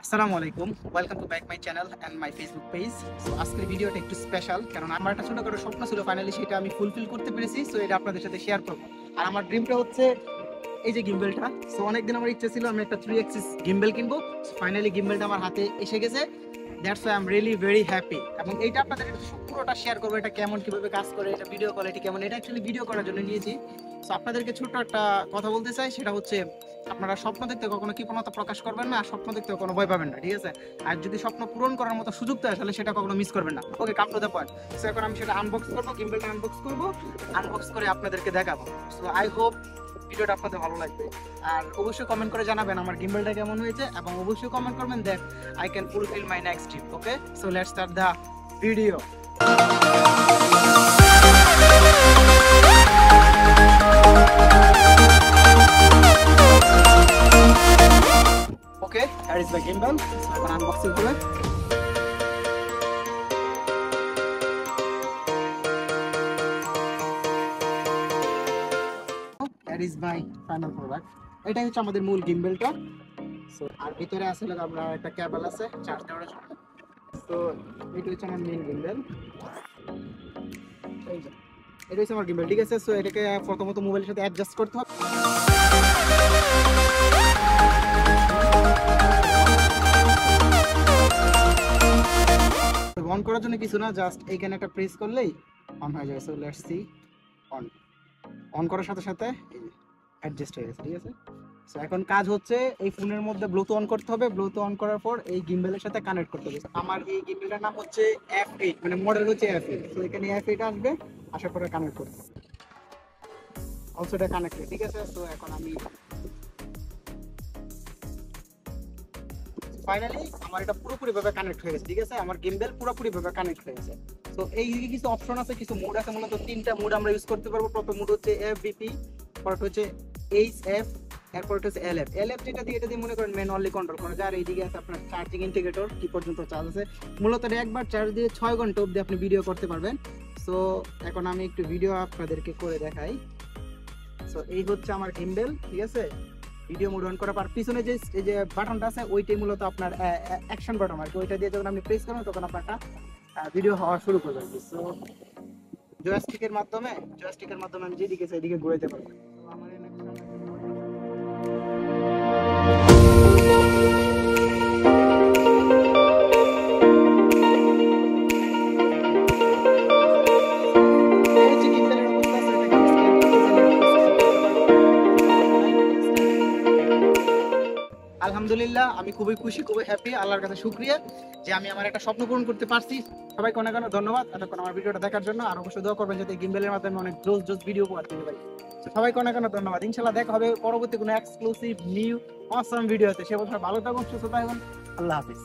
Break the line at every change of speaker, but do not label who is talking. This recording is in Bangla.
আসসালামু আলাইকুম, welcome to back my channel and my Facebook page. So আজকের ভিডিওটা একটু স্পেশাল, কারণ আমার একটা ছোটখাটো স্বপ্ন ছিল, ফাইনালি সেটা আমি ফুলফিল করতে পেরেছি। সো এটা আপনাদের সাথে শেয়ার করবো। আর আমার ড্রিমটা হচ্ছে এই যে গিম্বেলটা। সো অনেকদিন আমার ইচ্ছা ছিল আমি একটা 3 অ্যাক্সিস গিম্বেল কিনবো। ফাইনালি গিম্বেলটা আমার হাতে এসে গেছে। That's why I am really very happy. এবং এইটা আপনাদের পুরোটা শেয়ার করবো, এটা কেমন, কিভাবে কাজ করে, এটা ভিডিও কোয়ালিটি কেমন, এটা অ্যাকচুয়ালি ভিডিও করার জন্য নিয়েছি। সো আপনাদেরকে ছোট্ট একটা কথা বলতে চাই, সেটা হচ্ছে আপনারা স্বপ্ন দেখতে কখনো কৃপণতা প্রকাশ করবেন না, আর স্বপ্ন দেখতে কোনো ভয় পাবেন না, ঠিক আছে? আর যদি স্বপ্ন পূরণ করার মতো সুযোগ দেয় তাহলে সেটা কখনো মিস করবেন না। Okay, come to the point. So এখন আমি সেটা আনবক্স করবো, গিম্বেলটা আনবক্স করবো, আনবক্স করে আপনাদেরকে দেখাবো। সো আই হোপ ভিডিওটা আপনাদের ভালো লাগবে। আর অবশ্যই কমেন্ট করে জানাবেন আমার গিম্বেলটা কেমন হয়েছে, এবং অবশ্যই কমেন্ট করবেন that I can fulfil my next dream. Okay, so let's start the video. Okay, that is my gimbal. So এখন আনবক্সিং করবে। That is my final product. এটাই হচ্ছে আমাদের মূল গিম্বেলটা। সো আর ভিতরে আসলে আমরা একটা কেবল আছে চার্জ দেওয়ার জন্য। সো এটা হচ্ছে আমার মেইন গিম্বেল। এটা হচ্ছে আমার গিম্বেল, ঠিক আছে? সো এটাকে প্রথমত মোবাইলের সাথে অ্যাডজাস্ট করতে হবে। অন করার জন্য কিছু না, জাস্ট এইখানে একটা প্রেস করলেই অন হয়ে যাবে। So let's see. On on করার সাথে সাথে এই যে অ্যাডজাস্ট হয়ে গেছে, ঠিক আছে? সো এখন কাজ হচ্ছে এই ফোনের মধ্যে ব্লুটুথ অন করতে হবে। ব্লুটুথ অন করার পর এই গিম্বেলের সাথে কানেক্ট করতে হবে। আমার এই গিম্বেলটার নাম হচ্ছে F8, মানে মডেল হচ্ছে F8। সো এখানে F8 আসবে, আসার পরে কানেক্ট করতে হবে। অলসো এটা কানেক্টেড, ঠিক আছে? সো এখন আমি ফাইনালি আমার এটা পুরোপুরি ভাবে কানেক্ট হয়ে গেছে, ঠিক আছে? আমার গিম্বেল পুরোপুরি ভাবে কানেক্ট হয়ে গেছে। সো এই দিকে কিছু অপশন আছে, কিছু মোড আছে, মূলত 3টা মোড আমরা ইউজ করতে পারবো। প্রথম মোড হচ্ছে FVP, পরটা হচ্ছে HF, এরপর হচ্ছে LF। LF যেটা দিয়ে, এটা দিয়ে মনে করেন ম্যানুয়ালি কন্ট্রোল করা যায়। আর এইদিকে আছে আপনার চার্জিং ইন্ডিকেটর, কি পর্যন্ত চার্জ আছে। মূলত একবার চার্জ দিয়ে 6 ঘন্টা অবধি আপনি ভিডিও করতে পারবেন। সো এখন আমি একটু ভিডিও আপনাদেরকে করে দেখাই। সো এই হচ্ছে আমার গিম্বেল, ঠিক আছে? ভিডিও মোড অন করার পর পিছনে যে এই যে বাটনটা আছে, ওইটাই মূলত আপনার অ্যাকশন বাটন আর কি। ওইটা দিয়ে যখন আপনি প্রেস করবেন তখন আপনার ভিডিও হওয়া শুরু করবে। সো জয়স্টিকের মাধ্যমে আমি যেদিকে চাই এদিকে ঘুরাইতে পারবো। তো আমার এই আলহামদুলিল্লাহ, আমি খুবই খুশি, খুবই হ্যাপি। আল্লাহর কাছে শুকরিয়া যে আমি আমার একটা স্বপ্ন পূরণ করতে পারছি। সবাইকে অনেক অনেক ধন্যবাদ এতক্ষণ আমার ভিডিওটা দেখার জন্য। আর অবশ্যই দোয়া করবেন যাতে গিম্বেলের মাধ্যমে অনেক জোস ভিডিও উপহার দিতে পারি। সবাইকে অনেক অনেক ধন্যবাদ। ইনশাআল্লাহ দেখা হবে পরবর্তী কোনো এক্সক্লুসিভ নিউ অসাম ভিডিওতে। সে বছর ভালো থাকুন, সুস্থ থাকুন। আল্লাহ হাফিজ।